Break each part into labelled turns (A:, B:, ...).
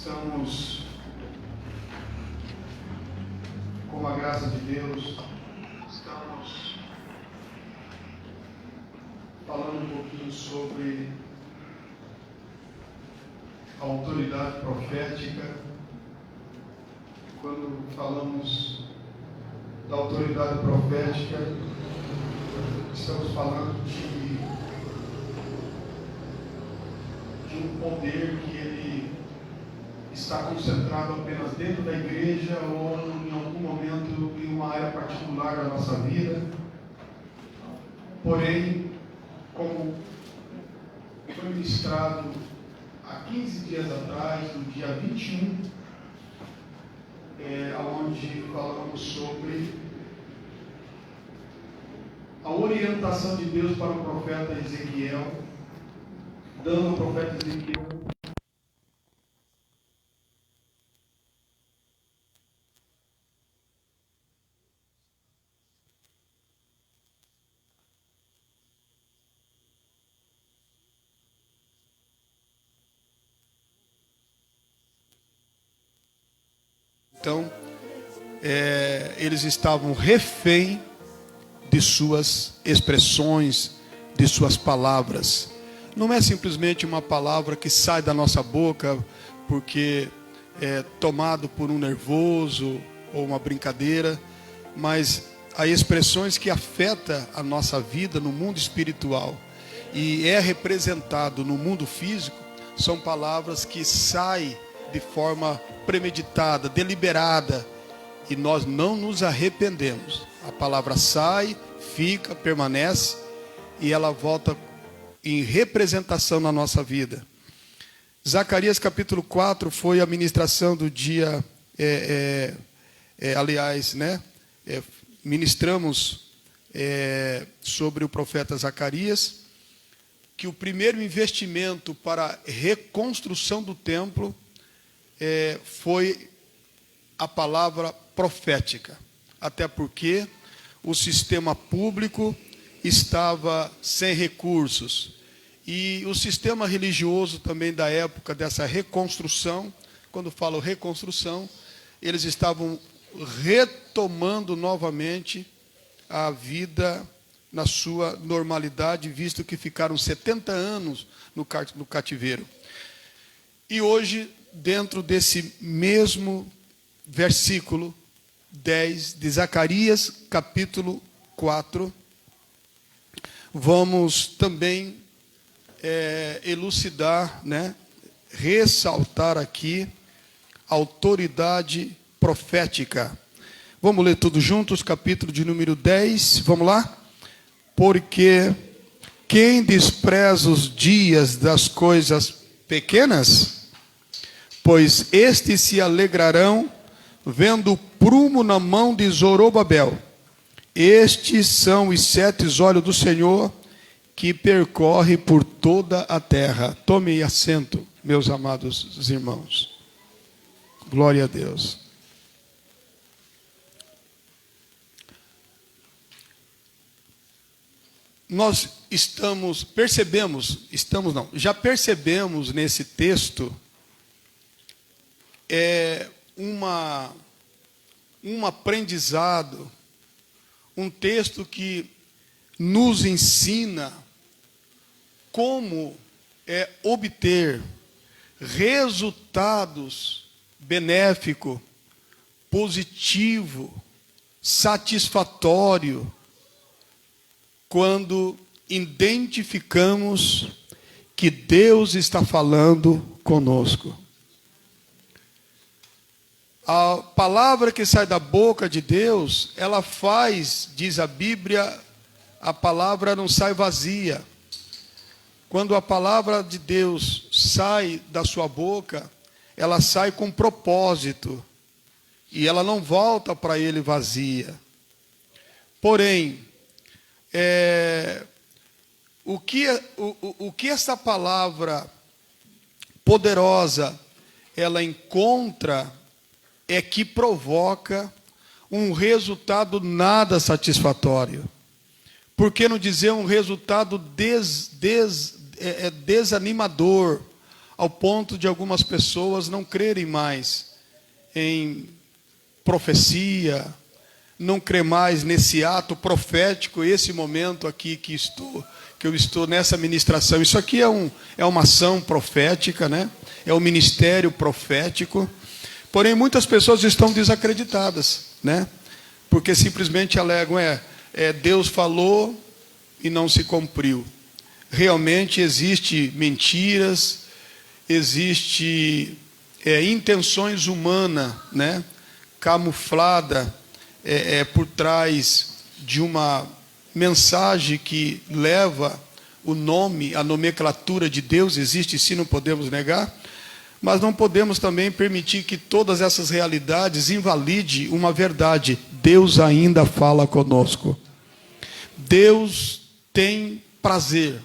A: Estamos, com a graça de Deus, falando um pouquinho sobre a autoridade profética. Quando falamos da autoridade profética, estamos falando de um poder que ele está concentrado apenas dentro da igreja ou em algum momento em uma área particular da nossa vida. Porém, como foi ministrado há 15 dias atrás, no dia 21, onde falamos sobre a orientação de Deus para o profeta Ezequiel, dando ao profeta Ezequiel eles estavam refém de suas expressões, de suas palavras. Não é simplesmente uma palavra que sai da nossa boca porque é tomado por um nervoso ou uma brincadeira, mas há expressões que afetam a nossa vida no mundo espiritual e é representado no mundo físico. São palavras que saem de forma premeditada, deliberada, e nós não nos arrependemos. A palavra sai, fica, permanece, e ela volta em representação na nossa vida. Zacarias capítulo 4 foi a ministração do dia, ministramos sobre o profeta Zacarias, que o primeiro investimento para a reconstrução do templo foi a palavra profética, até porque o sistema público estava sem recursos e o sistema religioso também da época dessa reconstrução, quando falo reconstrução, eles estavam retomando novamente a vida na sua normalidade, visto que ficaram 70 anos no cativeiro. E hoje, dentro desse mesmo versículo 10 de Zacarias, capítulo 4, vamos também elucidar, ressaltar aqui a autoridade profética. Vamos ler tudo juntos, capítulo de número 10, vamos lá? Porque quem despreza os dias das coisas pequenas, pois estes se alegrarão vendo o prumo na mão de Zorobabel. Estes são os 7 olhos do Senhor que percorre por toda a terra. Tome assento, meus amados irmãos. Glória a Deus. Nós já percebemos nesse texto um aprendizado, um texto que nos ensina como obter resultados benéficos, positivo, satisfatório, quando identificamos que Deus está falando conosco. A palavra que sai da boca de Deus, ela faz, diz a Bíblia, a palavra não sai vazia. Quando a palavra de Deus sai da sua boca, ela sai com propósito. E ela não volta para ele vazia. Porém, o que essa palavra poderosa ela encontra é que provoca um resultado nada satisfatório. Por que não dizer um resultado desanimador, ao ponto de algumas pessoas não crerem mais em profecia, não crer mais nesse ato profético, esse momento aqui que eu estou nessa ministração. Isso aqui é uma ação profética, né? É um ministério profético. Porém, muitas pessoas estão desacreditadas, né? Porque simplesmente alegam, Deus falou e não se cumpriu. Realmente existe mentiras, existe intenções humanas, né? Camuflada por trás de uma mensagem que leva o nome, a nomenclatura de Deus. Existe sim, não podemos negar. Mas não podemos também permitir que todas essas realidades invalide uma verdade. Deus ainda fala conosco. Deus tem prazer.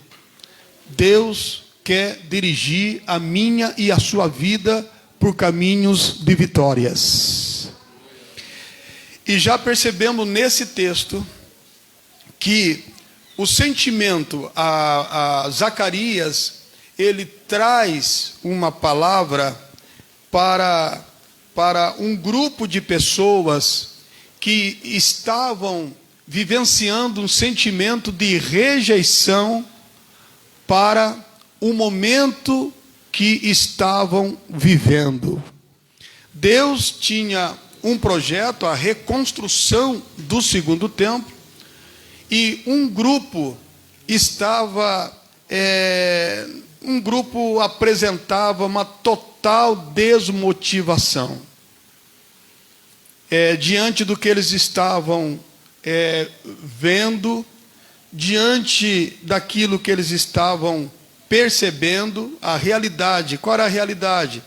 A: Deus quer dirigir a minha e a sua vida por caminhos de vitórias. E já percebemos nesse texto que o sentimento a Zacarias, ele traz uma palavra para um grupo de pessoas que estavam vivenciando um sentimento de rejeição para o momento que estavam vivendo. Deus tinha um projeto, a reconstrução do segundo templo, e um grupo apresentava uma total desmotivação diante do que eles estavam vendo, diante daquilo que eles estavam percebendo, a realidade. Qual era a realidade?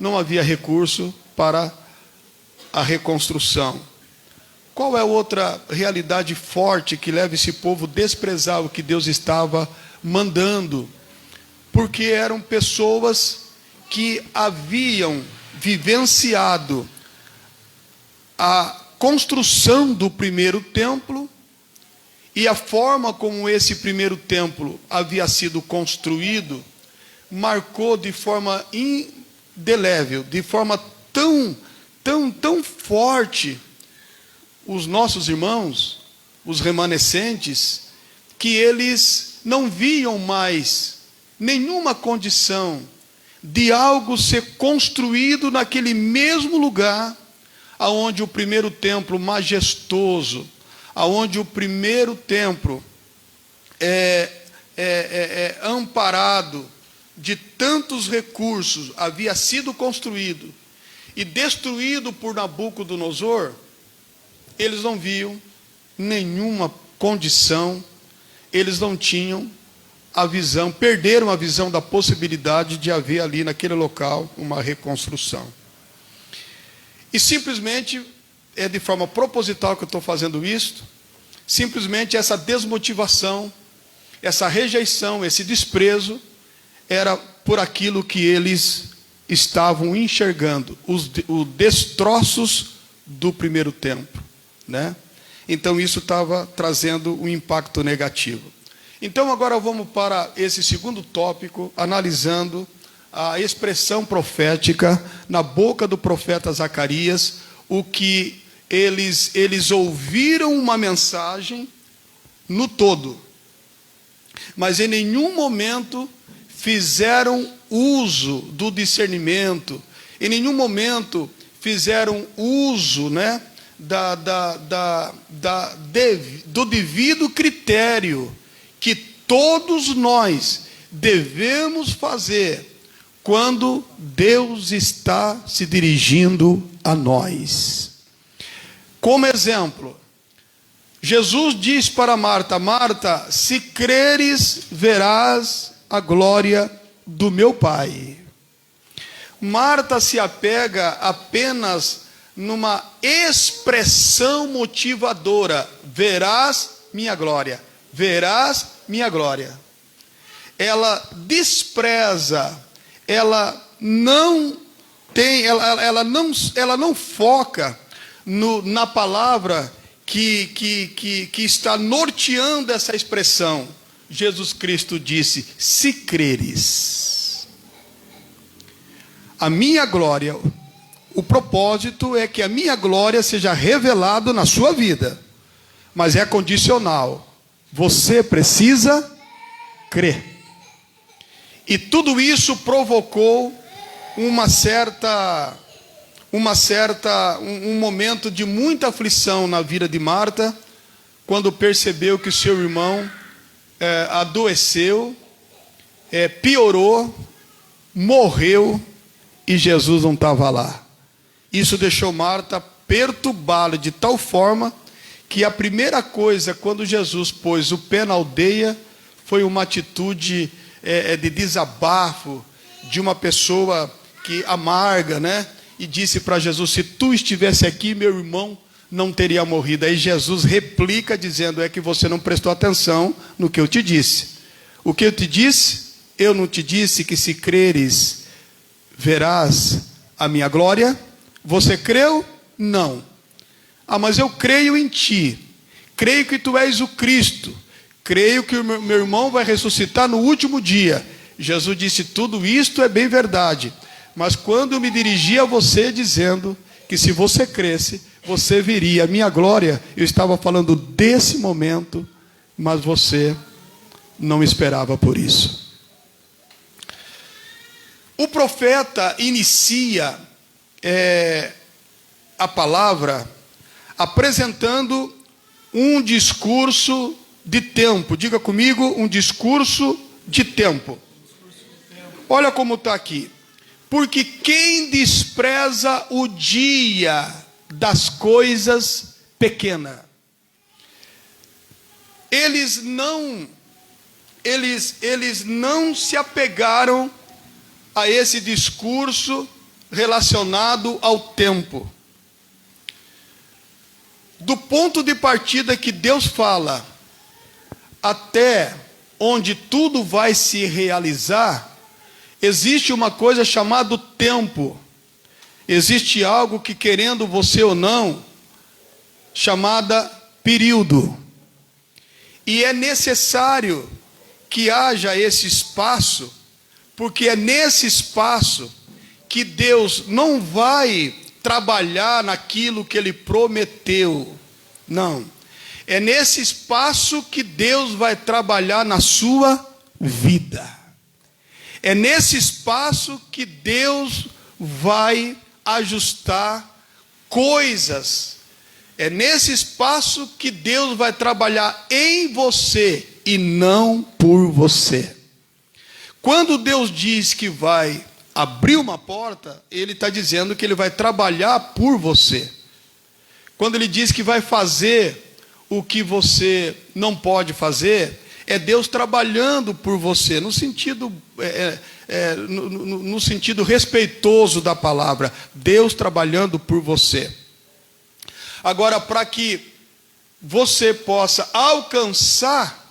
A: Não havia recurso para a reconstrução. Qual é outra realidade forte que leva esse povo a desprezar o que Deus estava mandando? Porque eram pessoas que haviam vivenciado a construção do primeiro templo, e a forma como esse primeiro templo havia sido construído marcou de forma indelével, de forma tão forte os nossos irmãos, os remanescentes, que eles não viam mais nenhuma condição de algo ser construído naquele mesmo lugar aonde o primeiro templo majestoso, aonde o primeiro templo amparado de tantos recursos havia sido construído e destruído por Nabucodonosor. Eles não viam nenhuma condição, eles não tinham a visão, perderam a visão da possibilidade de haver ali naquele local uma reconstrução. E simplesmente, de forma proposital que eu estou fazendo isso, simplesmente essa desmotivação, essa rejeição, esse desprezo, era por aquilo que eles estavam enxergando, os destroços do primeiro templo, né? Então isso estava trazendo um impacto negativo. Então agora vamos para esse segundo tópico, analisando a expressão profética na boca do profeta Zacarias, o que eles ouviram uma mensagem no todo, mas em nenhum momento fizeram uso do discernimento, em nenhum momento fizeram uso, né, do devido critério que todos nós devemos fazer quando Deus está se dirigindo a nós. Como exemplo, Jesus diz para Marta: Marta, se creres, verás a glória do meu Pai. Marta se apega apenas numa expressão motivadora: verás minha glória, verás minha glória. Ela despreza, ela não foca na palavra que está norteando essa expressão. Jesus Cristo disse: se creres. A minha glória, o propósito é que a minha glória seja revelada na sua vida. Mas é condicional. Você precisa crer. E tudo isso provocou um momento de muita aflição na vida de Marta, quando percebeu que seu irmão adoeceu, piorou, morreu e Jesus não estava lá. Isso deixou Marta perturbada de tal forma que a primeira coisa, quando Jesus pôs o pé na aldeia, foi uma atitude de desabafo de uma pessoa que amarga, né? E disse para Jesus: se tu estivesse aqui, meu irmão não teria morrido. Aí Jesus replica dizendo: é que você não prestou atenção no que eu te disse. O que eu te disse? Eu não te disse que se creres, verás a minha glória? Você creu? Não. Ah, mas eu creio em ti. Creio que tu és o Cristo. Creio que o meu irmão vai ressuscitar no último dia. Jesus disse: tudo isto é bem verdade. Mas quando eu me dirigi a você dizendo que se você cresce, você veria a minha glória, eu estava falando desse momento, mas você não esperava por isso. O profeta inicia a palavra apresentando um discurso de tempo. Diga comigo, um discurso de tempo. Olha como está aqui. Porque quem despreza o dia das coisas pequenas, eles não se apegaram a esse discurso relacionado ao tempo. Do ponto de partida que Deus fala até onde tudo vai se realizar, existe uma coisa chamada tempo. Existe algo que, querendo você ou não, chamada período. E é necessário que haja esse espaço, porque é nesse espaço que Deus não vai trabalhar naquilo que Ele prometeu. Não. É nesse espaço que Deus vai trabalhar na sua vida. É nesse espaço que Deus vai ajustar coisas. É nesse espaço que Deus vai trabalhar em você e não por você. Quando Deus diz que vai abrir uma porta, Ele está dizendo que Ele vai trabalhar por você. Quando Ele diz que vai fazer o que você não pode fazer, é Deus trabalhando por você, no sentido respeitoso da palavra. Deus trabalhando por você. Agora, para que você possa alcançar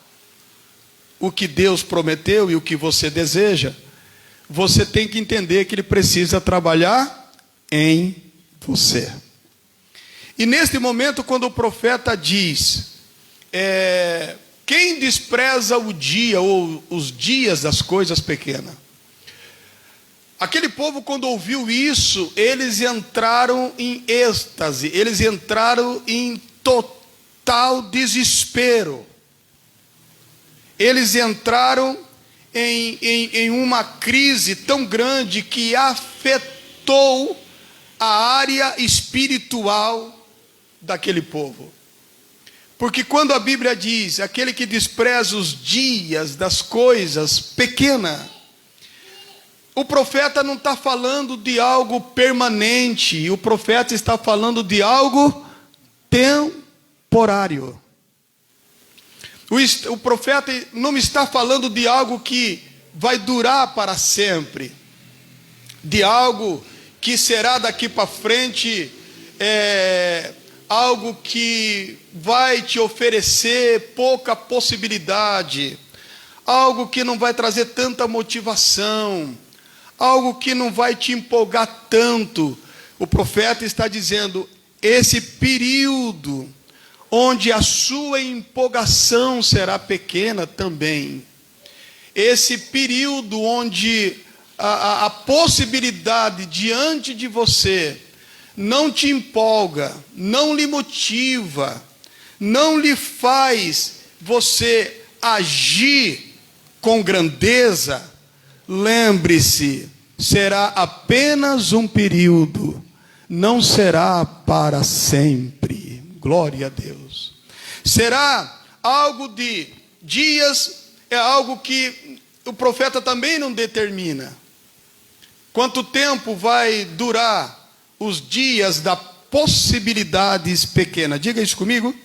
A: o que Deus prometeu e o que você deseja, você tem que entender que Ele precisa trabalhar em você. E neste momento, quando o profeta diz, quem despreza o dia ou os dias das coisas pequenas? Aquele povo, quando ouviu isso, eles entraram em êxtase, eles entraram em total desespero. Eles entraram em uma crise tão grande que afetou a área espiritual daquele povo. Porque quando a Bíblia diz, aquele que despreza os dias das coisas pequenas, o profeta não está falando de algo permanente, o profeta está falando de algo temporário. O profeta não está falando de algo que vai durar para sempre, de algo que será daqui para frente, algo que vai te oferecer pouca possibilidade, algo que não vai trazer tanta motivação, algo que não vai te empolgar tanto. O profeta está dizendo, esse período onde a sua empolgação será pequena também, esse período onde a possibilidade diante de você não te empolga, não lhe motiva, não lhe faz você agir com grandeza, lembre-se, será apenas um período, não será para sempre. Glória a Deus. Será algo de dias, é algo que o profeta também não determina. Quanto tempo vai durar os dias da possibilidades pequenas? Diga isso comigo.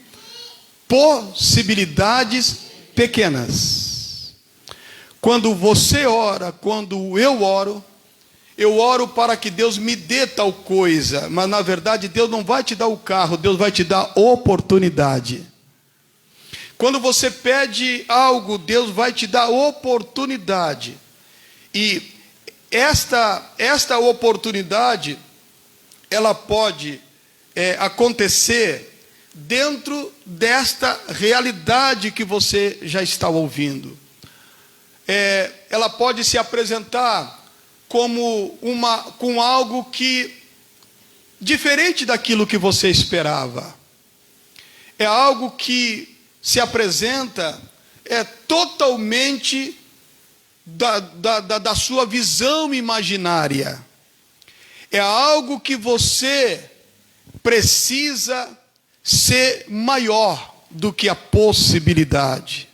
A: Possibilidades pequenas. Quando você ora, quando eu oro para que Deus me dê tal coisa, mas na verdade Deus não vai te dar o carro, Deus vai te dar oportunidade. Quando você pede algo, Deus vai te dar oportunidade. E esta oportunidade, ela pode acontecer dentro desta realidade que você já está ouvindo. Ela pode se apresentar com algo que diferente daquilo que você esperava. É algo que se apresenta totalmente da sua visão imaginária. É algo que você precisa ser maior do que a possibilidade,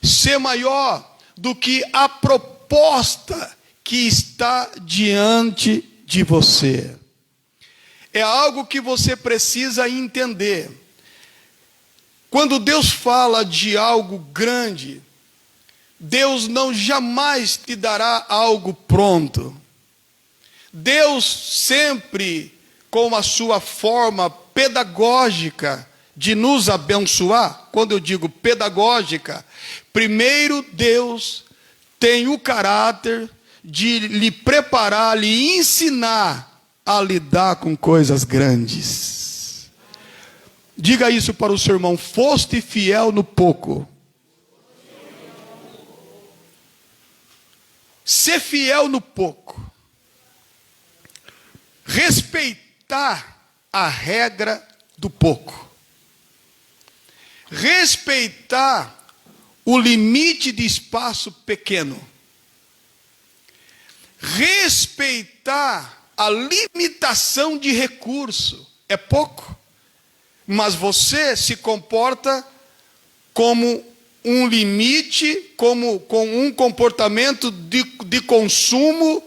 A: ser maior do que a proposta que está diante de você. É algo que você precisa entender. Quando Deus fala de algo grande, Deus não jamais te dará algo pronto. Deus sempre, com a sua forma pedagógica de nos abençoar, quando eu digo pedagógica, primeiro Deus tem o caráter de lhe preparar, lhe ensinar a lidar com coisas grandes. Diga isso para o seu irmão: foste fiel no pouco. Ser fiel no pouco. Respeitar a regra do pouco. Respeitar o limite de espaço pequeno. Respeitar a limitação de recurso. É pouco. Mas você se comporta como um limite, com um comportamento de consumo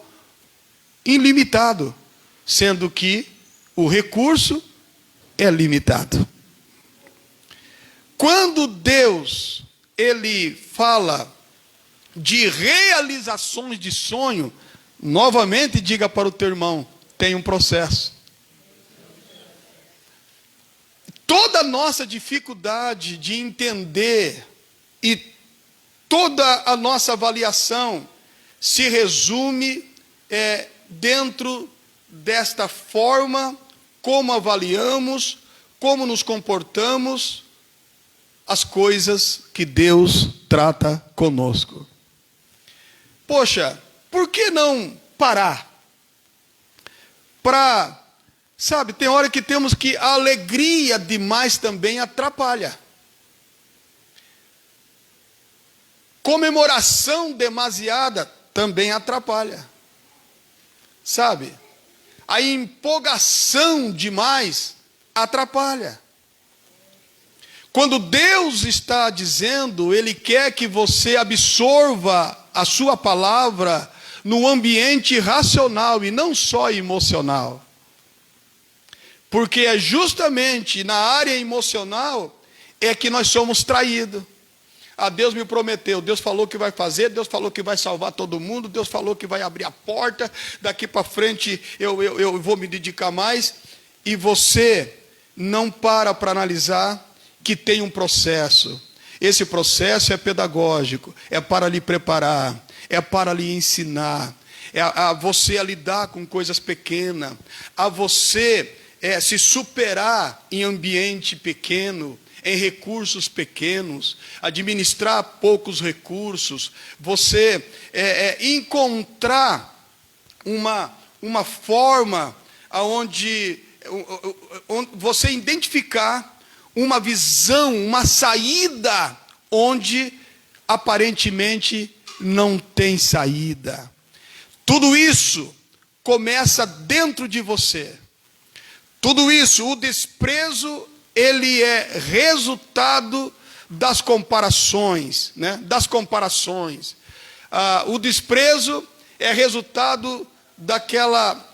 A: ilimitado, sendo que o recurso é limitado. Quando Deus, Ele fala de realizações de sonho, novamente diga para o teu irmão, tem um processo. Toda a nossa dificuldade de entender e toda a nossa avaliação se resume dentro desta forma, como avaliamos, como nos comportamos, as coisas que Deus trata conosco. Poxa, por que não parar? Sabe, tem hora que temos que a alegria demais também atrapalha. Comemoração demasiada também atrapalha. Sabe? A empolgação demais atrapalha. Quando Deus está dizendo, Ele quer que você absorva a sua palavra no ambiente racional e não só emocional. Porque é justamente na área emocional que nós somos traídos. Deus me prometeu, Deus falou que vai fazer, Deus falou que vai salvar todo mundo, Deus falou que vai abrir a porta, daqui para frente eu vou me dedicar mais. E você não para analisar que tem um processo. Esse processo é pedagógico, é para lhe preparar, é para lhe ensinar, a você a lidar com coisas pequenas, a você se superar em ambiente pequeno, em recursos pequenos, administrar poucos recursos, você encontrar uma forma onde você identificar uma visão, uma saída onde aparentemente não tem saída. Tudo isso começa dentro de você. Tudo isso, o desprezo, ele é resultado das comparações, né? Das comparações. O desprezo é resultado daquela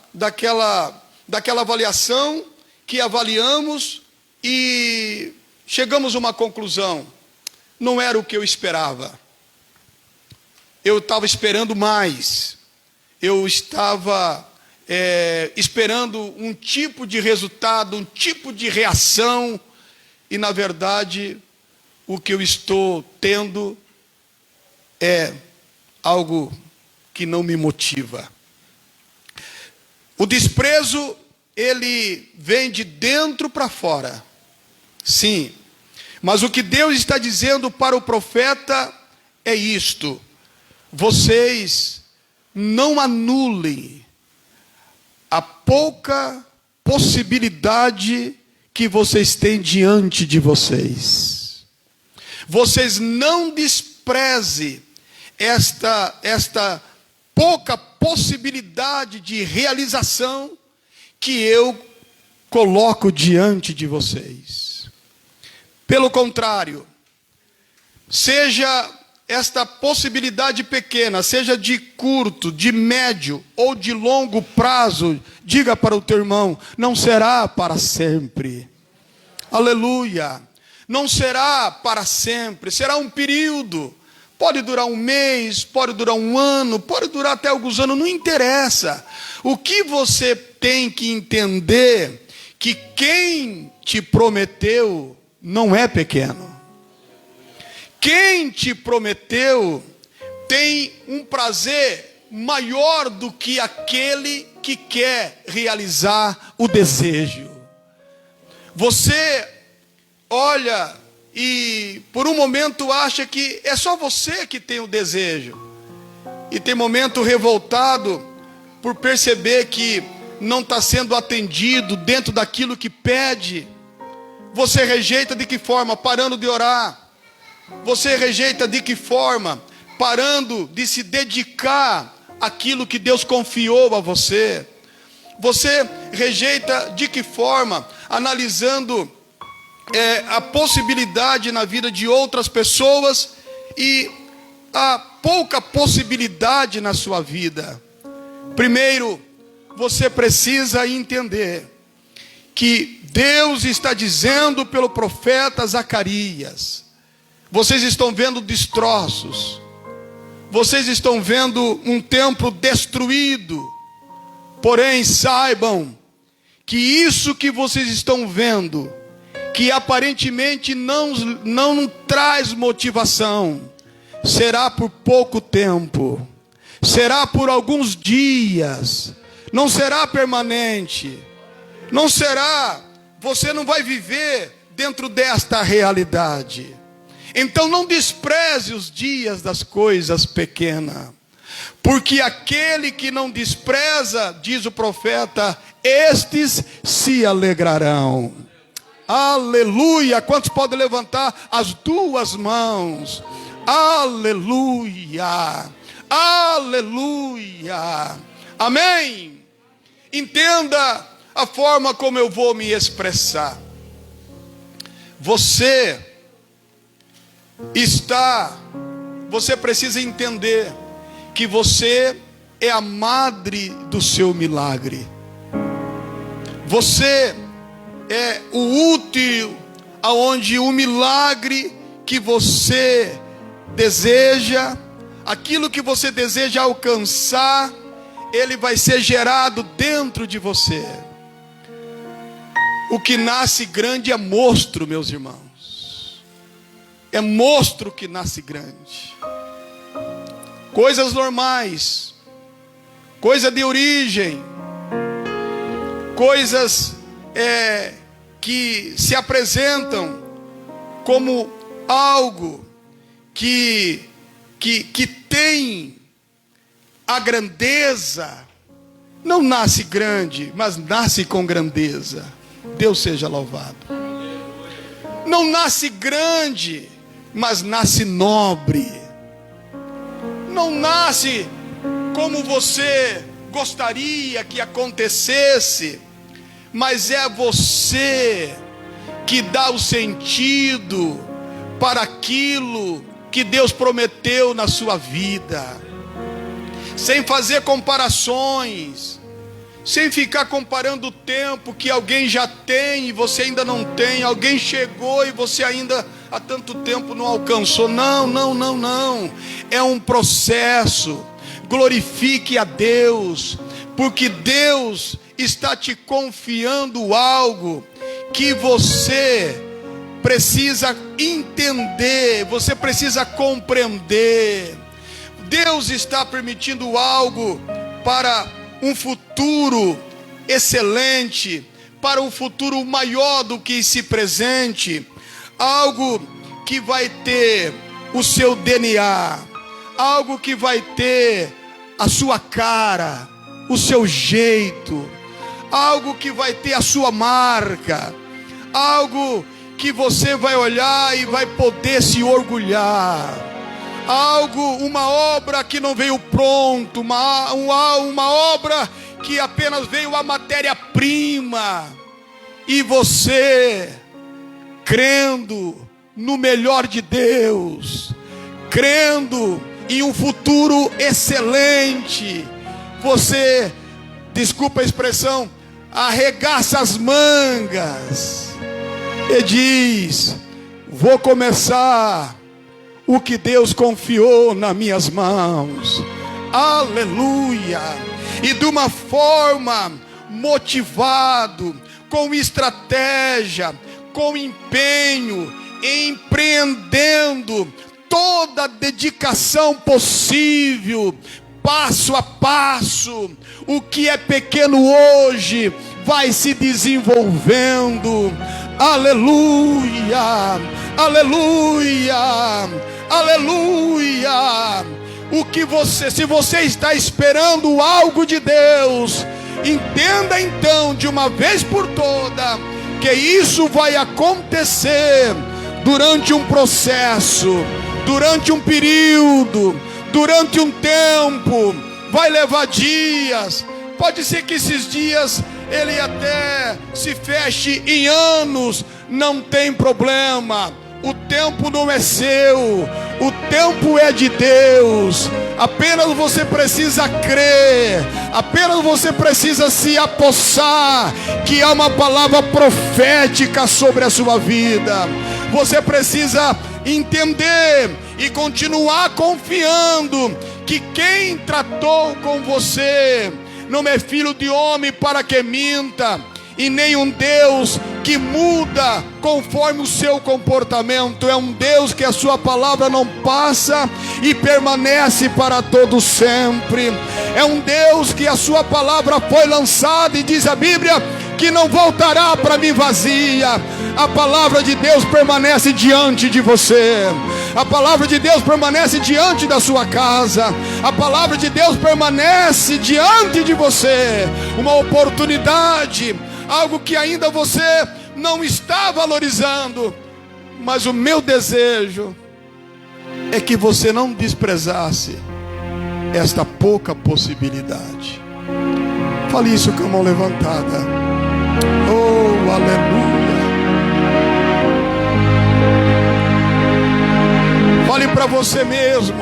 A: avaliação que avaliamos e chegamos a uma conclusão. Não era o que eu esperava. Eu estava esperando mais. Eu estava esperando um tipo de resultado, um tipo de reação, e na verdade o que eu estou tendo é algo que não me motiva. O desprezo, ele vem de dentro para fora. Sim. Mas o que Deus está dizendo para o profeta é isto: vocês não anulem a pouca possibilidade que vocês têm diante de vocês. Vocês não desprezem esta pouca possibilidade de realização que eu coloco diante de vocês. Pelo contrário, seja esta possibilidade pequena, seja de curto, de médio ou de longo prazo, diga para o teu irmão, não será para sempre. Aleluia! Não será para sempre, será um período. Pode durar um mês, pode durar um ano, pode durar até alguns anos, não interessa. O que você tem que entender, que quem te prometeu não é pequeno. Quem te prometeu tem um prazer maior do que aquele que quer realizar o desejo. Você olha e por um momento acha que é só você que tem o desejo. E tem momento revoltado por perceber que não está sendo atendido dentro daquilo que pede. Você rejeita de que forma? Parando de orar. Você rejeita de que forma? Parando de se dedicar àquilo que Deus confiou a você. Você rejeita de que forma? Analisando a possibilidade na vida de outras pessoas e a pouca possibilidade na sua vida. Primeiro, você precisa entender que Deus está dizendo pelo profeta Zacarias: vocês estão vendo destroços, vocês estão vendo um templo destruído, porém saibam que isso que vocês estão vendo, que aparentemente não traz motivação, será por pouco tempo, será por alguns dias, não será permanente, não será, você não vai viver dentro desta realidade. Então não despreze os dias das coisas pequenas, porque aquele que não despreza, diz o profeta, estes se alegrarão. Aleluia! Quantos podem levantar as duas mãos? Aleluia! Aleluia! Amém? Entenda a forma como eu vou me expressar. Você precisa entender que você é a madre do seu milagre. Você é o útero aonde o milagre que você deseja, aquilo que você deseja alcançar, ele vai ser gerado dentro de você. O que nasce grande é monstro, meus irmãos. É monstro que nasce grande. Coisas normais, coisa de origem, coisas que se apresentam como algo que tem a grandeza, não nasce grande, mas nasce com grandeza. Deus seja louvado. Não nasce grande, mas nasce nobre. Não nasce como você gostaria que acontecesse, mas é você que dá o sentido para aquilo que Deus prometeu na sua vida, sem fazer comparações, sem ficar comparando o tempo que alguém já tem e você ainda não tem, alguém chegou e você ainda há tanto tempo não alcançou. Não, não, não, não. É um processo. Glorifique a Deus, porque Deus está te confiando algo que você precisa entender, você precisa compreender. Deus está permitindo algo para um futuro excelente, para um futuro maior do que esse presente, algo que vai ter o seu DNA, algo que vai ter a sua cara, o seu jeito, algo que vai ter a sua marca, algo que você vai olhar e vai poder se orgulhar, uma obra que não veio pronto, uma obra que apenas veio a matéria-prima, e você, crendo no melhor de Deus, crendo em um futuro excelente, você, desculpa a expressão, arregaça as mangas e diz: vou começar o que Deus confiou nas minhas mãos. Aleluia! E de uma forma motivado, com estratégia, com empenho, empreendendo toda a dedicação possível, passo a passo. O que é pequeno hoje vai se desenvolvendo. Aleluia, aleluia, aleluia. Se você está esperando algo de Deus, entenda então de uma vez por toda que isso vai acontecer durante um processo, durante um período, durante um tempo. Vai levar dias. Pode ser que esses dias ele até se feche em anos, não tem problema. O tempo não é seu, o tempo é de Deus. Apenas você precisa crer, apenas você precisa se apossar que há uma palavra profética sobre a sua vida. Você precisa entender e continuar confiando que quem tratou com você não é filho de homem para que minta, e nem um Deus que muda conforme o seu comportamento. É um Deus que a sua palavra não passa e permanece para todo sempre. É um Deus que a sua palavra foi lançada, e diz a Bíblia que não voltará para mim vazia. A palavra de Deus permanece diante de você. A palavra de Deus permanece diante da sua casa. A palavra de Deus permanece diante de você. Uma oportunidade, algo que ainda você não está valorizando. Mas o meu desejo é que você não desprezasse esta pouca possibilidade. Fale isso com a mão levantada. Oh, aleluia. Fale para você mesmo: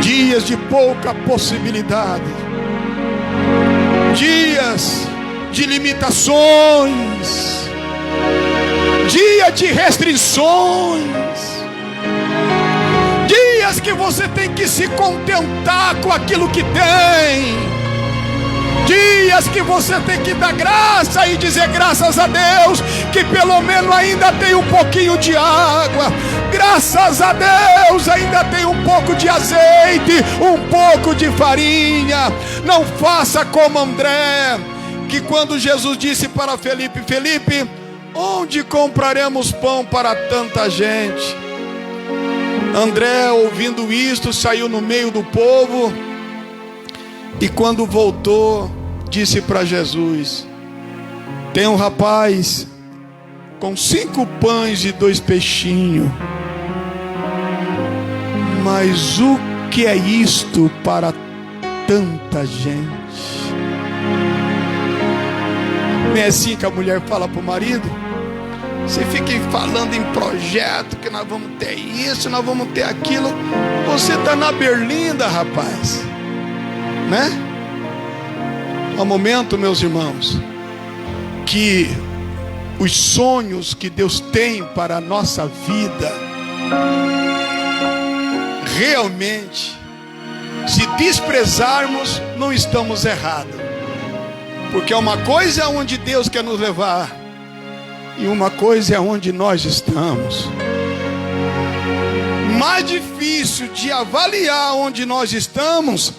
A: dias de pouca possibilidade, dias de limitações, dia de restrições, dias que você tem que se contentar com aquilo que tem, dias que você tem que dar graça e dizer graças a Deus que pelo menos ainda tem um pouquinho de água, graças a Deus ainda tem um pouco de azeite, um pouco de farinha. Não faça como André, que quando Jesus disse para Felipe: Felipe, onde compraremos pão para tanta gente? André, ouvindo isto, saiu no meio do povo E quando voltou, disse para Jesus: tem um rapaz com 5 pães e 2 peixinhos. Mas o que é isto para tanta gente? Não é assim que a mulher fala para o marido? Você fica falando em projeto, que nós vamos ter isso, nós vamos ter aquilo. Você está na berlinda, rapaz, né? Há um momento, meus irmãos, que os sonhos que Deus tem para a nossa vida, realmente, se desprezarmos, não estamos errados. Porque uma coisa é onde Deus quer nos levar, e uma coisa é onde nós estamos. Mais difícil de avaliar onde nós estamos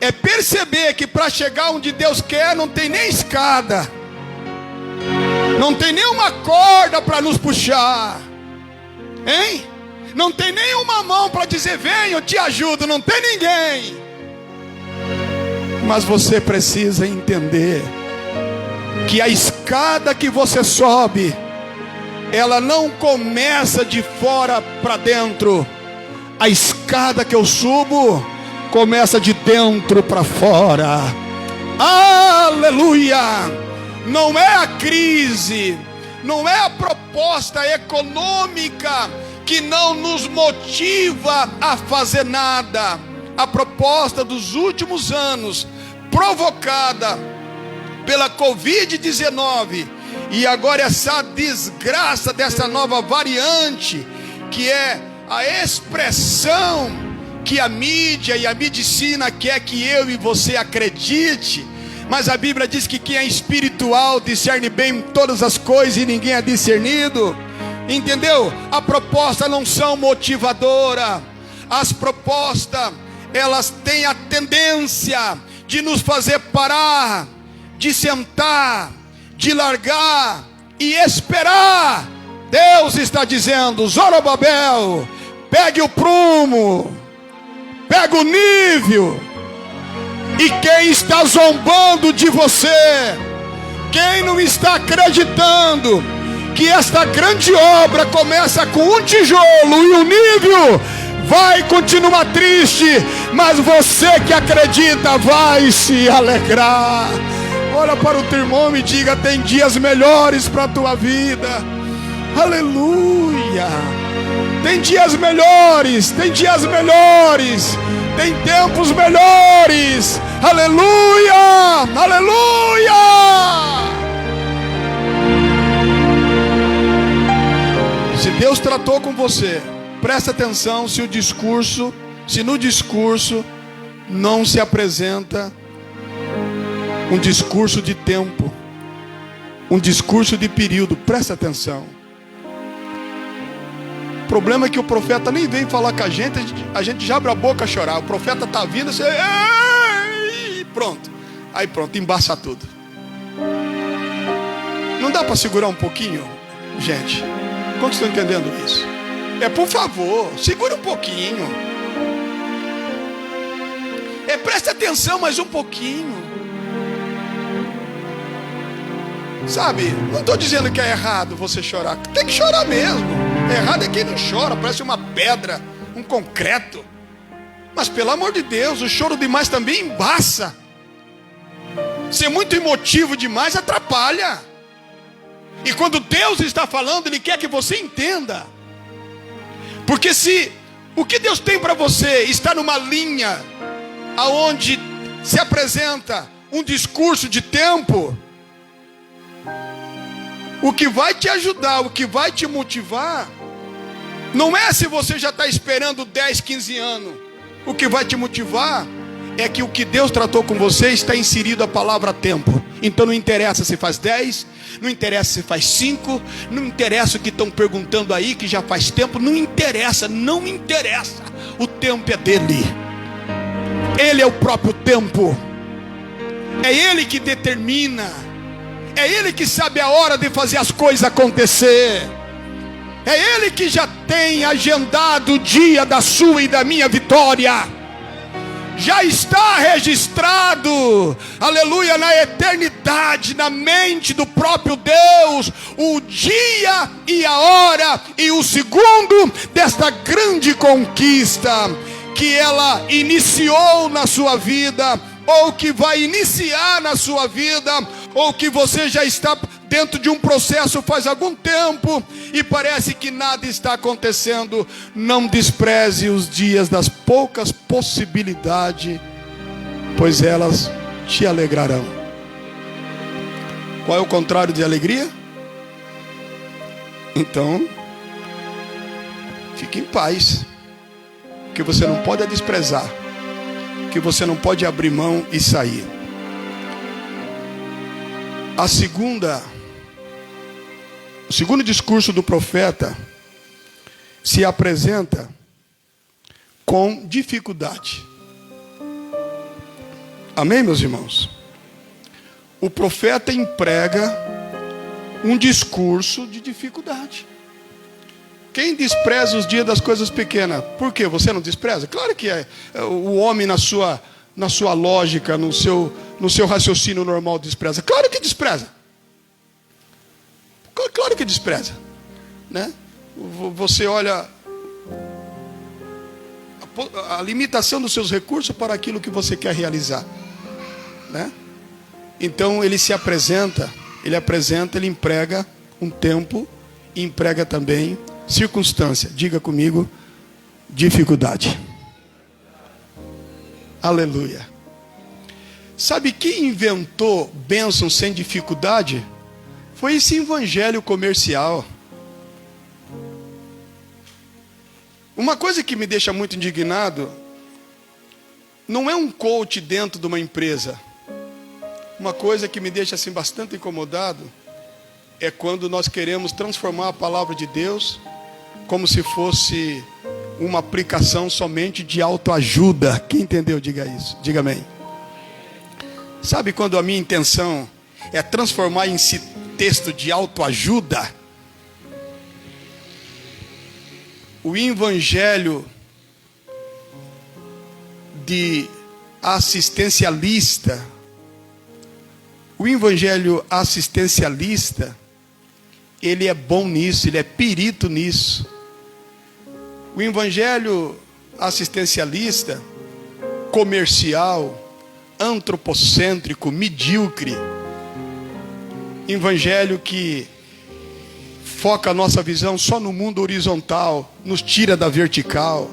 A: é perceber que para chegar onde Deus quer não tem nem escada, não tem nenhuma corda para nos puxar, hein? Não tem nenhuma mão para dizer: vem, eu te ajudo. Não tem ninguém. Mas você precisa entender que a escada que você sobe, ela não começa de fora para dentro. A escada que eu subo começa de dentro para fora. Aleluia! Não é a crise, não é a proposta econômica que não nos motiva a fazer nada. A proposta dos últimos anos, provocada pela Covid-19, e agora essa desgraça dessa nova variante, que é a expressão que a mídia e a medicina quer que eu e você acredite. Mas a Bíblia diz que quem é espiritual discerne bem todas as coisas, e ninguém é discernido. Entendeu? A proposta não são motivadora. As propostas, elas têm a tendência de nos fazer parar, de sentar, de largar e esperar. Deus está dizendo: Zorobabel, pegue o prumo, pega o nível. E quem está zombando de você, quem não está acreditando que esta grande obra começa com um tijolo e um nível, vai continuar triste, mas você que acredita vai se alegrar. Olha para o teu irmão e diga: tem dias melhores para a tua vida. Aleluia! Tem dias melhores, tem dias melhores, tem tempos melhores. Aleluia! Aleluia! Se Deus tratou com você, presta atenção se no discurso não se apresenta um discurso de tempo, um discurso de período. Presta atenção. O problema é que o profeta nem vem falar com a gente já abre a boca a chorar. O profeta está vindo, você... pronto. Aí pronto, embaça tudo. Não dá para segurar um pouquinho, gente? Quantos estão entendendo isso? Por favor, segura um pouquinho. Presta atenção mais um pouquinho. Sabe, não estou dizendo que é errado você chorar. Tem que chorar mesmo. Errado é quem não chora, parece uma pedra, um concreto. Mas pelo amor de Deus, o choro demais também embaça. Ser muito emotivo demais atrapalha. E quando Deus está falando, Ele quer que você entenda. Porque se o que Deus tem para você está numa linha aonde se apresenta um discurso de tempo, o que vai te ajudar, o que vai te motivar, não é se você já está esperando 10, 15 anos. O que vai te motivar é que o que Deus tratou com você está inserido a palavra tempo. Então não interessa se faz 10, não interessa se faz 5, não interessa o que estão perguntando aí que já faz tempo, não interessa. O tempo é dele. Ele é o próprio tempo. É Ele que determina. É Ele que sabe a hora de fazer as coisas acontecer. É Ele que já tem agendado o dia da sua e da minha vitória. já está registrado, aleluia, na eternidade, na mente do próprio Deus, o dia e a hora e o segundo desta grande conquista que ela iniciou na sua vida, ou que vai iniciar na sua vida, ou que você já está dentro de um processo faz algum tempo e parece que nada está acontecendo. Não despreze os dias das poucas possibilidades, pois elas te alegrarão. Qual é o contrário de alegria? Então, fique em paz. O que você não pode é desprezar, o que você não pode é abrir mão e sair. O segundo discurso do profeta se apresenta com dificuldade. Amém, meus irmãos? O profeta emprega um discurso de dificuldade. Quem despreza os dias das coisas pequenas? Por quê? Você não despreza? Claro que é. O homem na sua lógica, no seu raciocínio normal despreza. Claro que despreza. Claro que despreza, né? Você olha a limitação dos seus recursos para aquilo que você quer realizar, né? Então ele se apresenta, ele emprega um tempo e emprega também circunstância. Diga comigo, dificuldade. Aleluia. Sabe quem inventou bênção sem dificuldade? Foi esse evangelho comercial. Uma coisa que me deixa muito indignado, não é um coach dentro de uma empresa. Uma coisa que me deixa assim bastante incomodado, é quando nós queremos transformar a palavra de Deus como se fosse uma aplicação somente de autoajuda. Quem entendeu, diga isso, diga amém. Sabe quando a minha intenção é transformar em texto de autoajuda? O evangelho de assistencialista, ele é bom nisso, ele é perito nisso. O evangelho assistencialista, comercial, antropocêntrico, medíocre, evangelho que foca a nossa visão só no mundo horizontal, nos tira da vertical.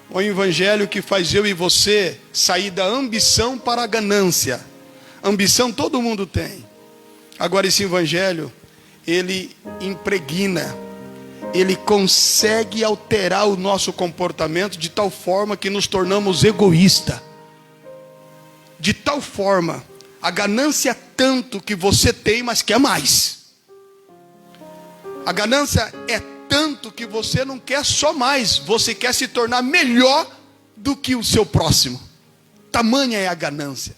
A: O evangelho que faz eu e você sair da ambição para a ganância. Ambição todo mundo tem. Agora esse evangelho, ele impregna, ele consegue alterar o nosso comportamento de tal forma que nos tornamos egoístas. De tal forma, a ganância é tanto que você tem, mas quer mais. A ganância é tanto que você não quer só mais, você quer se tornar melhor do que o seu próximo. Tamanha é a ganância.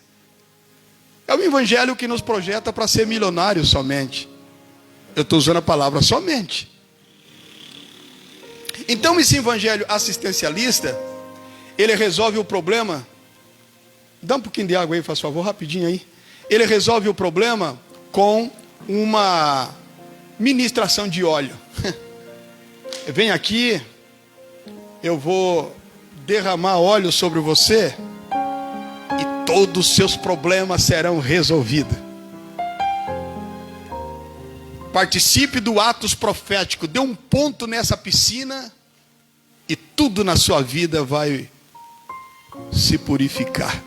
A: É o evangelho que nos projeta para ser milionário somente. Eu estou usando a palavra somente. Então esse evangelho assistencialista, ele resolve o problema. Dá um pouquinho de água aí, faz favor, rapidinho aí. Ele resolve o problema com uma ministração de óleo. Vem aqui, eu vou derramar óleo sobre você e todos os seus problemas serão resolvidos. Participe do Atos Profético, dê um ponto nessa piscina e tudo na sua vida vai se purificar.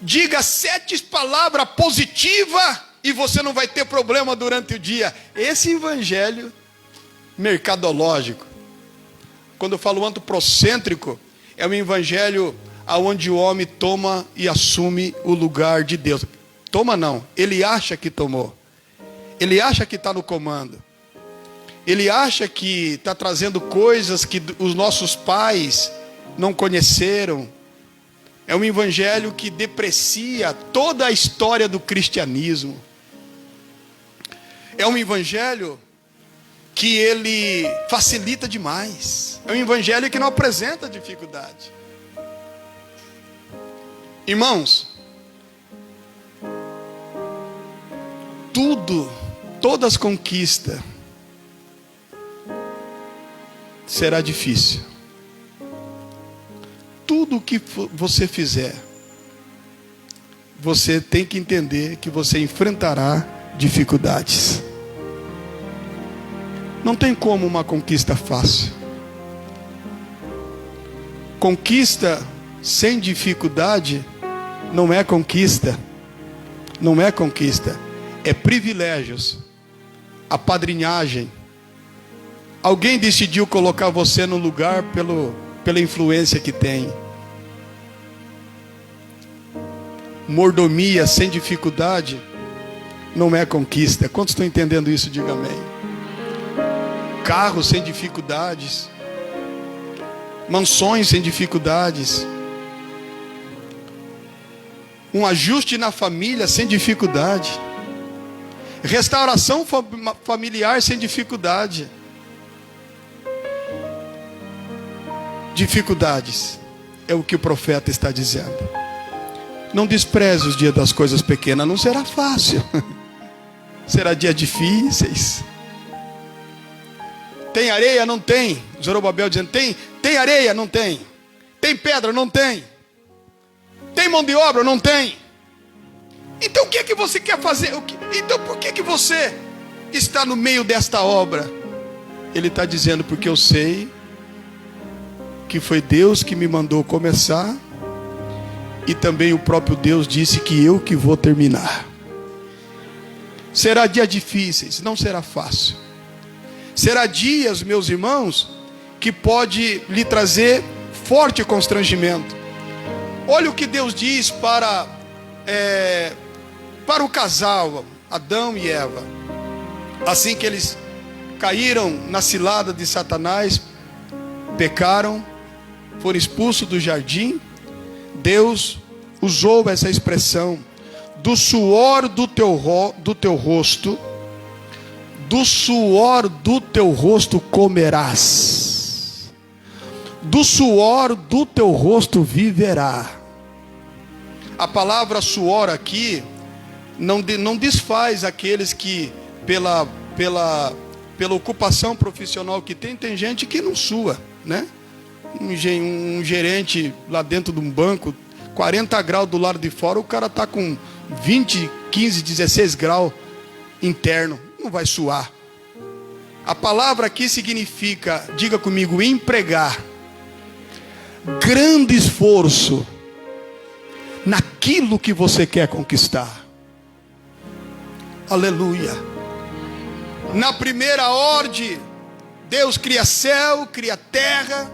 A: Diga 7 palavras positivas e você não vai ter problema durante o dia. Esse evangelho mercadológico, quando eu falo antropocêntrico, é um evangelho onde o homem toma e assume o lugar de Deus. Toma não, ele acha que tomou. Ele acha que está no comando. Ele acha que está trazendo coisas que os nossos pais não conheceram. É um evangelho que deprecia toda a história do cristianismo. É um evangelho que ele facilita demais. É um evangelho que não apresenta dificuldade. Irmãos, todas as conquistas será difícil. Tudo que você fizer, você tem que entender que você enfrentará dificuldades. Não tem como uma conquista fácil. Conquista sem dificuldade não é conquista. Não é conquista. É privilégios. Apadrinhagem. Alguém decidiu colocar você no lugar pela influência que tem. Mordomia sem dificuldade não é conquista. Quantos estão entendendo isso? Diga amém. Carro sem dificuldades, mansões sem dificuldades, um ajuste na família sem dificuldade, restauração familiar sem dificuldade. Dificuldades é o que o profeta está dizendo. Não despreze os dias das coisas pequenas. Não será fácil. Será dias difíceis. Tem areia? Não tem. Zorobabel dizendo, tem areia? Não tem. Tem pedra? Não tem. Tem mão de obra? Não tem. Então o que é que você quer fazer? Então por que você está no meio desta obra? Ele está dizendo, porque eu sei que foi Deus que me mandou começar, e também o próprio Deus disse que eu que vou terminar. Será dias difíceis, não será fácil. Será dias, meus irmãos, que pode lhe trazer forte constrangimento. Olha o que Deus diz para o casal, Adão e Eva. Assim que eles caíram na cilada de Satanás, pecaram, foram expulsos do jardim, Deus usou essa expressão: do suor do teu rosto, do suor do teu rosto comerás, do suor do teu rosto viverá. A palavra suor aqui não desfaz aqueles que pela ocupação profissional que tem gente que não sua, né? Um gerente lá dentro de um banco, 40 graus do lado de fora, o cara está com 20, 15, 16 graus interno, não vai suar. A palavra aqui significa, diga comigo, empregar grande esforço naquilo que você quer conquistar. Aleluia. Na primeira ordem, Deus cria céu, cria terra,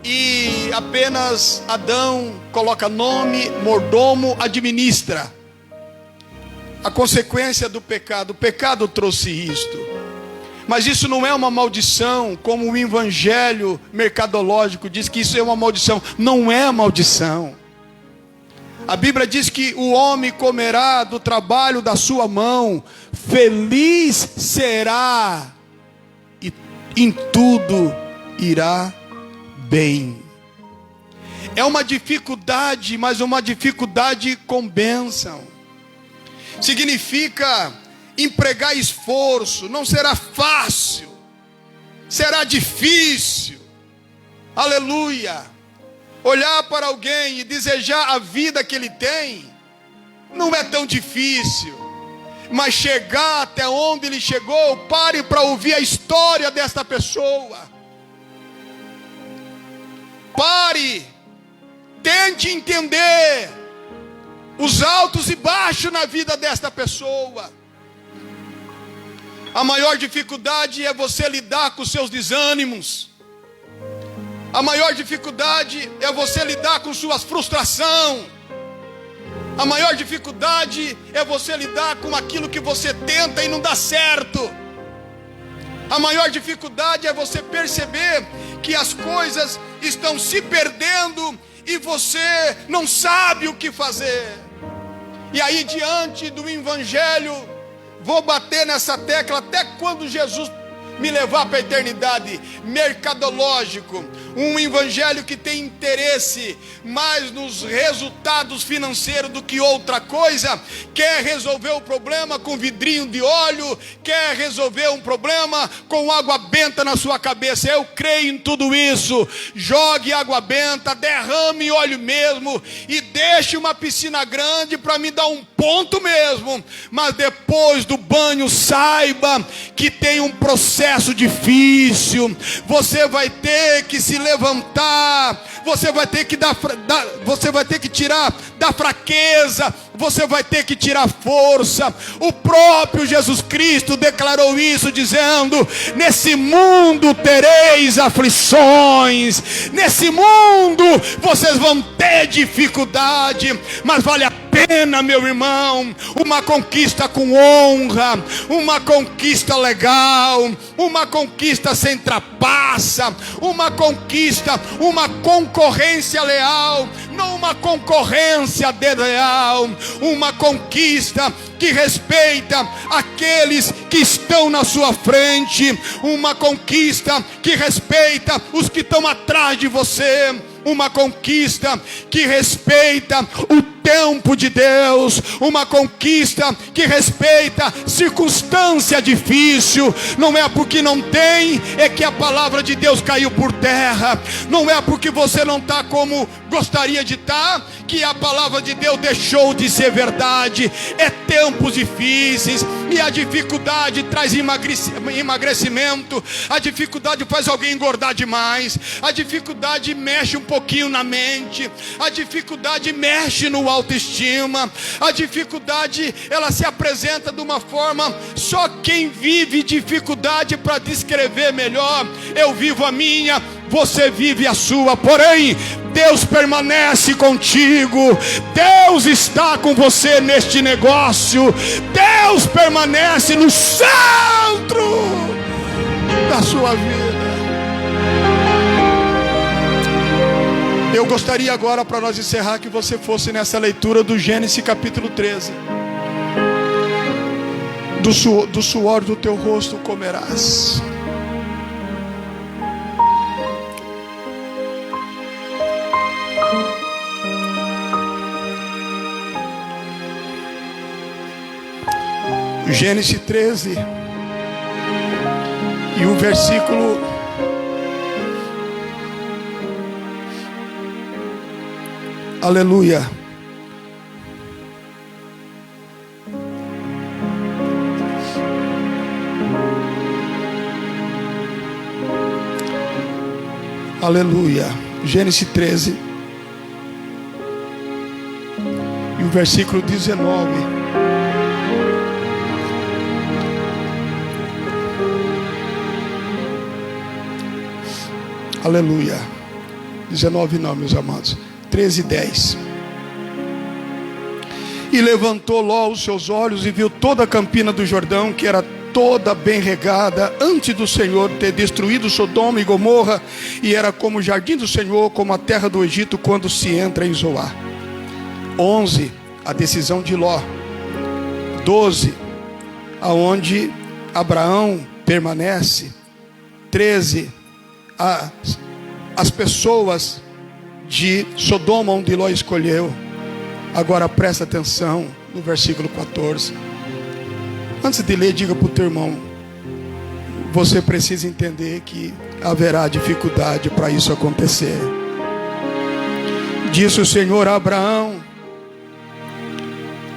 A: e apenas Adão coloca nome, mordomo, administra. A consequência do pecado, o pecado trouxe isto. Mas isso não é uma maldição, como o evangelho mercadológico diz que isso é uma maldição. Não é maldição. A Bíblia diz que o homem comerá do trabalho da sua mão, feliz será, e em tudo irá bem. É uma dificuldade, mas uma dificuldade com bênção. Significa empregar esforço. Não será fácil, será difícil. Aleluia. Olhar para alguém e desejar a vida que ele tem não é tão difícil, mas chegar até onde ele chegou, pare para ouvir a história desta pessoa. Pare, tente entender os altos e baixos na vida desta pessoa. A maior dificuldade é você lidar com os seus desânimos. A maior dificuldade é você lidar com suas frustrações. A maior dificuldade é você lidar com aquilo que você tenta e não dá certo. A maior dificuldade é você perceber que as coisas estão se perdendo e você não sabe o que fazer. E aí, diante do evangelho, vou bater nessa tecla até quando Jesus me levar para a eternidade, mercadológico, um evangelho que tem interesse mais nos resultados financeiros do que outra coisa, quer resolver o problema com vidrinho de óleo, quer resolver um problema com água benta na sua cabeça. Eu creio em tudo isso. Jogue água benta, derrame óleo mesmo e deixe uma piscina grande para me dar um ponto mesmo, mas depois do banho saiba que tem um processo difícil. Você vai ter que se levantar, você vai ter que você vai ter que tirar da fraqueza, você vai ter que tirar força. O próprio Jesus Cristo declarou isso, dizendo: nesse mundo tereis aflições, nesse mundo vocês vão ter dificuldade, mas vale a pena, meu irmão, uma conquista com honra, uma conquista legal, uma conquista sem trapaça, uma conquista, uma concorrência leal, não uma concorrência desleal, uma conquista que respeita aqueles que estão na sua frente, uma conquista que respeita os que estão atrás de você, uma conquista que respeita o tempo de Deus, uma conquista que respeita circunstância difícil. Não é porque não tem, é que a palavra de Deus caiu por terra. Não é porque você não está como gostaria de estar, que a palavra de Deus deixou de ser verdade. É tempos difíceis, e a dificuldade traz emagrecimento, a dificuldade faz alguém engordar demais, a dificuldade mexe um pouquinho na mente, a dificuldade mexe no autoestima, a dificuldade ela se apresenta de uma forma, só quem vive dificuldade para descrever melhor. Eu vivo a minha, você vive a sua, porém Deus permanece contigo, Deus está com você neste negócio, Deus permanece no centro da sua vida. Eu gostaria agora, para nós encerrar, que você fosse nessa leitura do Gênesis capítulo 13. Do suor do teu rosto comerás. Gênesis 13 e o versículo aleluia. Aleluia. Gênesis 13 e o versículo 19. Aleluia. 19 não, meus amados. 13 e 10. E levantou Ló os seus olhos e viu toda a campina do Jordão, que era toda bem regada, antes do Senhor ter destruído Sodoma e Gomorra, e era como o jardim do Senhor, como a terra do Egito, quando se entra em Zoar. 11, a decisão de Ló. 12, aonde Abraão permanece. 13, as pessoas de Sodoma, onde Ló escolheu. Agora presta atenção no versículo 14. Antes de ler, diga para o teu irmão: você precisa entender que haverá dificuldade para isso acontecer. Disse o Senhor a Abraão,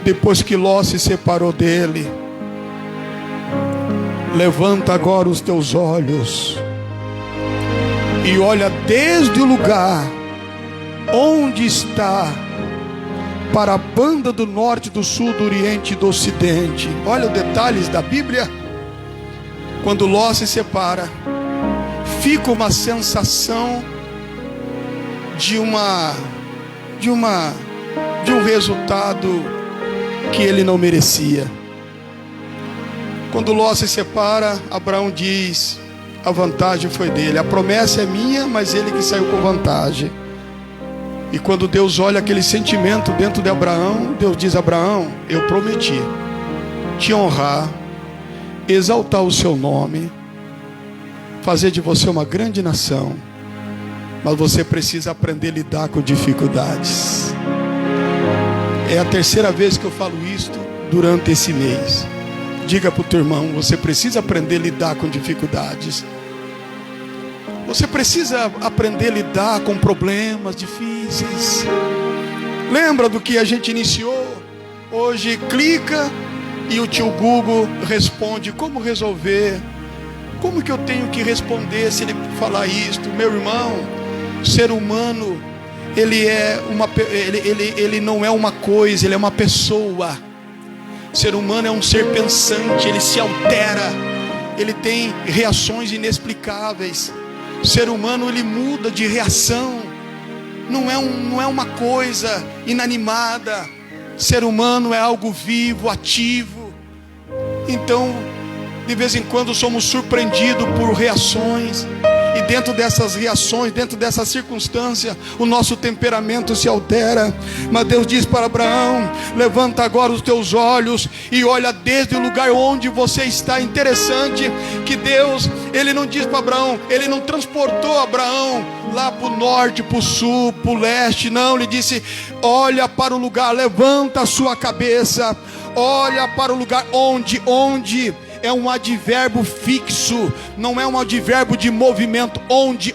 A: depois que Ló se separou dele: levanta agora os teus olhos e olha desde o lugar onde está, para a banda do norte, do sul, do oriente e do ocidente. Olha os detalhes da Bíblia. Quando Ló se separa, fica uma sensação de um resultado que ele não merecia. Quando Ló se separa, Abraão diz: a vantagem foi dele, a promessa é minha, mas ele que saiu com vantagem. E quando Deus olha aquele sentimento dentro de Abraão, Deus diz: Abraão, eu prometi te honrar, exaltar o seu nome, fazer de você uma grande nação, mas você precisa aprender a lidar com dificuldades. É a terceira vez que eu falo isto durante esse mês. Diga para o teu irmão: você precisa aprender a lidar com dificuldades. Você precisa aprender a lidar com problemas difíceis. Lembra do que a gente iniciou? Hoje clica e o tio Google responde como resolver. Como que eu tenho que responder se ele falar isto? Meu irmão, o ser humano, ele não é uma coisa, ele é uma pessoa. O ser humano é um ser pensante, ele se altera, ele tem reações inexplicáveis. O ser humano, ele muda de reação, não é uma coisa inanimada. O ser humano é algo vivo, ativo. Então, de vez em quando somos surpreendidos por reações. E dentro dessas reações, dentro dessa circunstância, o nosso temperamento se altera. Mas Deus diz para Abraão: levanta agora os teus olhos e olha desde o lugar onde você está. Interessante que Deus, Ele não diz para Abraão, Ele não transportou Abraão lá para o norte, para o sul, para o leste. Não, Ele disse: olha para o lugar, levanta a sua cabeça, olha para o lugar onde é um advérbio fixo, não é um advérbio de movimento. Onde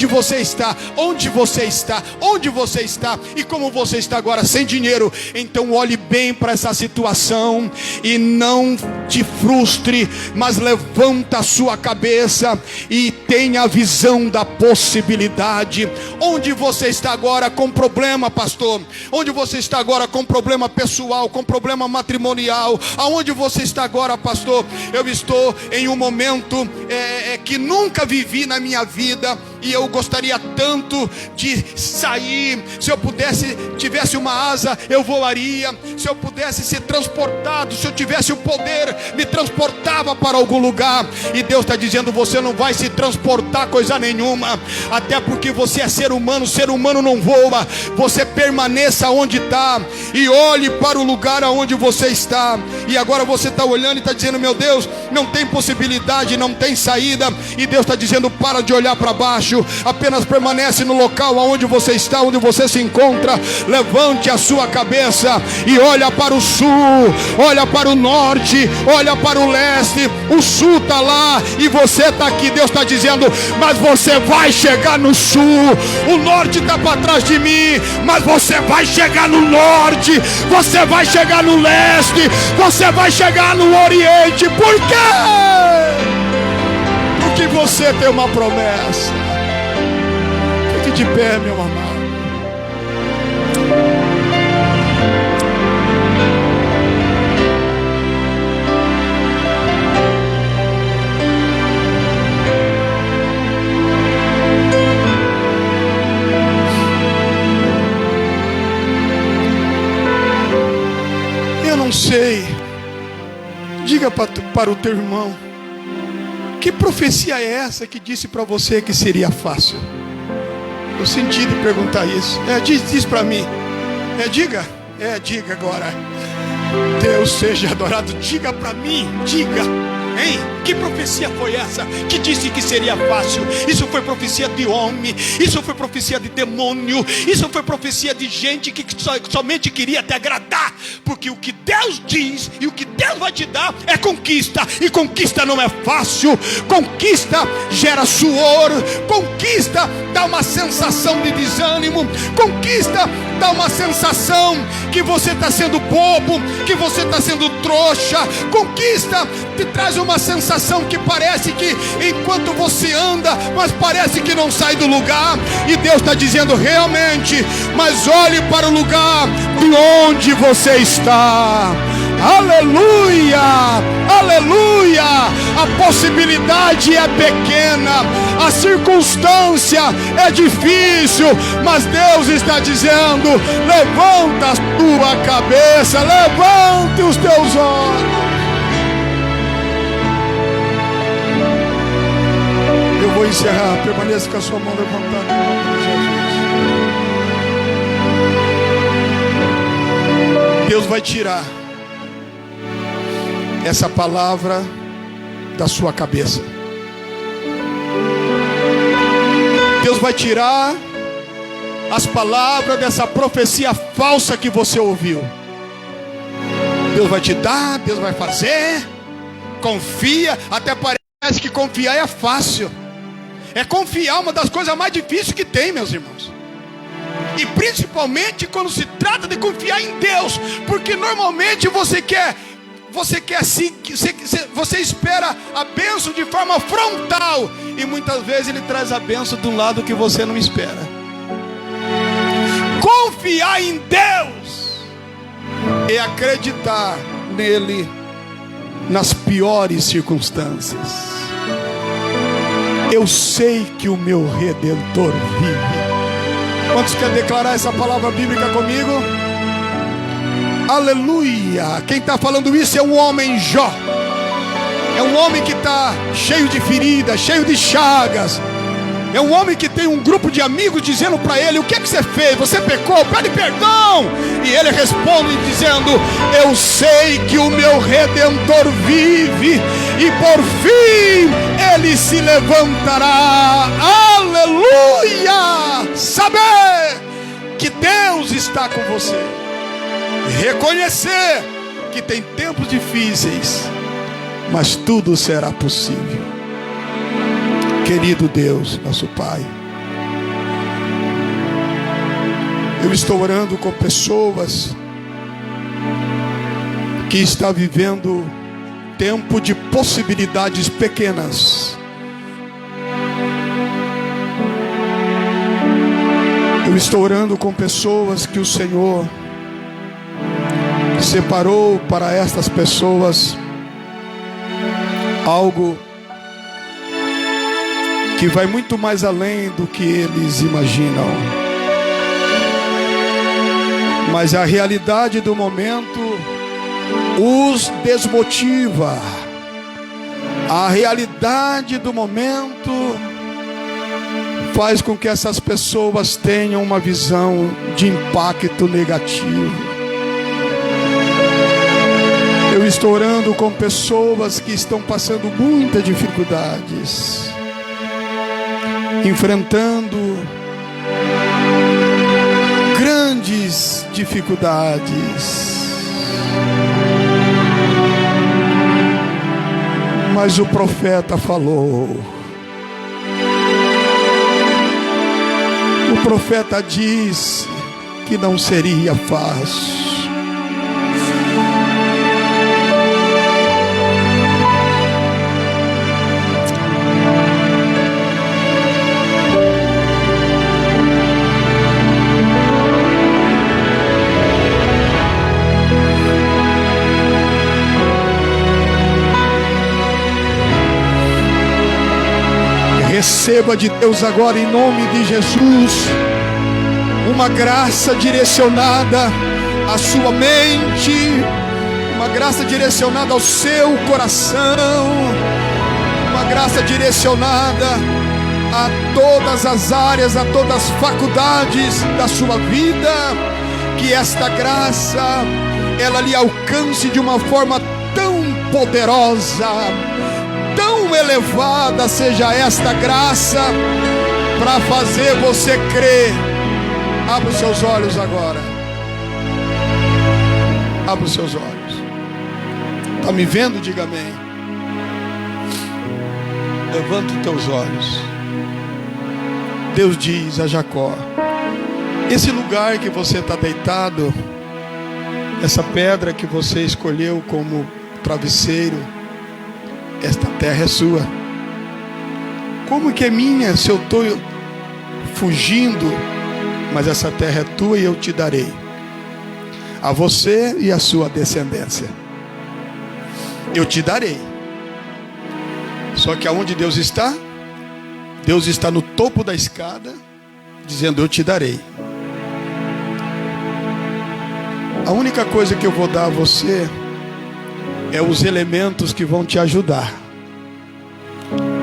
A: você está? Onde você está? Onde você está? E como você está agora sem dinheiro? Então olhe bem para essa situação e não te frustre, mas levanta a sua cabeça e tenha a visão da possibilidade. Onde você está agora com problema, pastor? Onde você está agora com problema pessoal, com problema matrimonial? Aonde você está agora, pastor? Eu estou em um momento que nunca vivi na minha vida, e eu gostaria tanto de sair. Se eu tivesse uma asa, eu voaria. Se eu pudesse ser transportado, se eu tivesse o poder, me transportava para algum lugar. E Deus está dizendo: você não vai se transportar coisa nenhuma, até porque você é ser humano não voa. Você permaneça onde está e olhe para o lugar aonde você está. E agora você está olhando e está dizendo: meu Deus, não tem possibilidade, não tem saída. E Deus está dizendo: para de olhar para baixo, apenas permanece no local aonde você está, onde você se encontra. Levante a sua cabeça e olha para o sul, olha para o norte, olha para o leste. O sul está lá e você está aqui. Deus está dizendo: mas você vai chegar no sul. O norte está para trás de mim, mas você vai chegar no norte, você vai chegar no leste, você vai chegar no oriente. Por quê? Porque você tem uma promessa. Fique de pé, meu amado. Eu não sei. Diga para o teu irmão: que profecia é essa que disse para você que seria fácil? Eu senti de perguntar isso. Diz para mim. Diga agora. Deus seja adorado. Diga para mim. Diga. Hein? Que profecia foi essa que disse que seria fácil? Isso foi profecia de homem, isso foi profecia de demônio, isso foi profecia de gente que somente queria te agradar. Porque o que Deus diz e o que Deus vai te dar é conquista, e conquista não é fácil. Conquista gera suor, conquista dá uma sensação de desânimo, conquista dá uma sensação que você está sendo bobo, que você está sendo trouxa. Conquista te traz uma sensação que parece que enquanto você anda, mas parece que não sai do lugar. E Deus está dizendo: realmente, mas olhe para o lugar de onde você está. Aleluia, aleluia. A possibilidade é pequena, a circunstância é difícil, mas Deus está dizendo: levanta a tua cabeça, levante os teus olhos. Eu vou encerrar. Permaneça com a sua mão levantada em nome de Jesus. Deus vai tirar essa palavra da sua cabeça. Deus vai tirar as palavras dessa profecia falsa que você ouviu. Deus vai te dar, Deus vai fazer. Confia. Até parece que confiar é fácil. É confiar uma das coisas mais difíceis que tem, meus irmãos. E principalmente quando se trata de confiar em Deus. Porque normalmente você espera a bênção de forma frontal. E muitas vezes Ele traz a bênção de um lado que você não espera. Confiar em Deus é acreditar nele nas piores circunstâncias. Eu sei que o meu Redentor vive. Quantos querem declarar essa palavra bíblica comigo? Aleluia! Quem está falando isso é um homem Jó. É um homem que está cheio de feridas, cheio de chagas. É um homem que tem um grupo de amigos dizendo para ele: o que é que você fez? Você pecou? Pede perdão. E ele responde dizendo: eu sei que o meu Redentor vive, e por fim ele se levantará. Aleluia! Saber que Deus está com você. Reconhecer que tem tempos difíceis, mas tudo será possível. Querido Deus, nosso Pai, eu estou orando com pessoas que estão vivendo tempo de possibilidades pequenas. Eu estou orando com pessoas que o Senhor separou para estas pessoas algo que vai muito mais além do que eles imaginam. Mas a realidade do momento os desmotiva. A realidade do momento faz com que essas pessoas tenham uma visão de impacto negativo. Eu estou orando com pessoas que estão passando muitas dificuldades, enfrentando grandes dificuldades, mas o profeta falou. O profeta disse que não seria fácil. Receba de Deus agora, em nome de Jesus, uma graça direcionada à sua mente, uma graça direcionada ao seu coração, uma graça direcionada a todas as áreas, a todas as faculdades da sua vida. Que esta graça, ela lhe alcance de uma forma tão poderosa, tão elevada seja esta graça, para fazer você crer. Abra os seus olhos agora. Abra os seus olhos. Está me vendo? Diga amém. Levanta os teus olhos. Deus diz a Jacó: esse lugar que você está deitado, essa pedra que você escolheu como travesseiro, esta terra é sua. Como que é minha se eu estou fugindo? Mas essa terra é tua e eu te darei, a você e a sua descendência. Eu te darei. Só que aonde Deus está? Deus está no topo da escada, dizendo: eu te darei. A única coisa que eu vou dar a você é os elementos que vão te ajudar.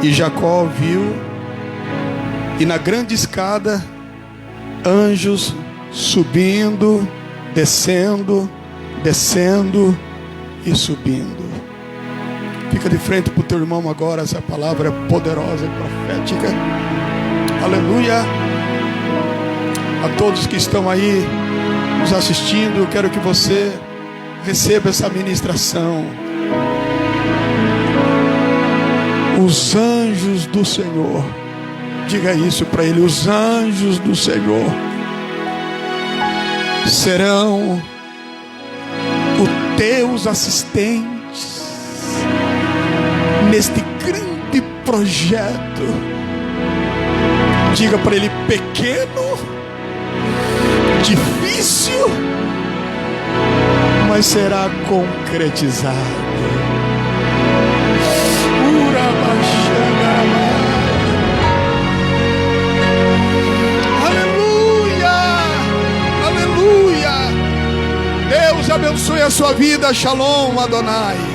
A: E Jacó viu, e na grande escada, anjos subindo, descendo, descendo e subindo. Fica de frente para o teu irmão agora. Essa palavra é poderosa e profética. Aleluia. A todos que estão aí nos assistindo, eu quero que você receba essa ministração. Os anjos do Senhor, diga isso para ele: os anjos do Senhor serão os teus assistentes neste grande projeto. Diga para ele: pequeno, difícil, mas será concretizado. Aleluia, aleluia. Deus abençoe a sua vida. Shalom, Adonai.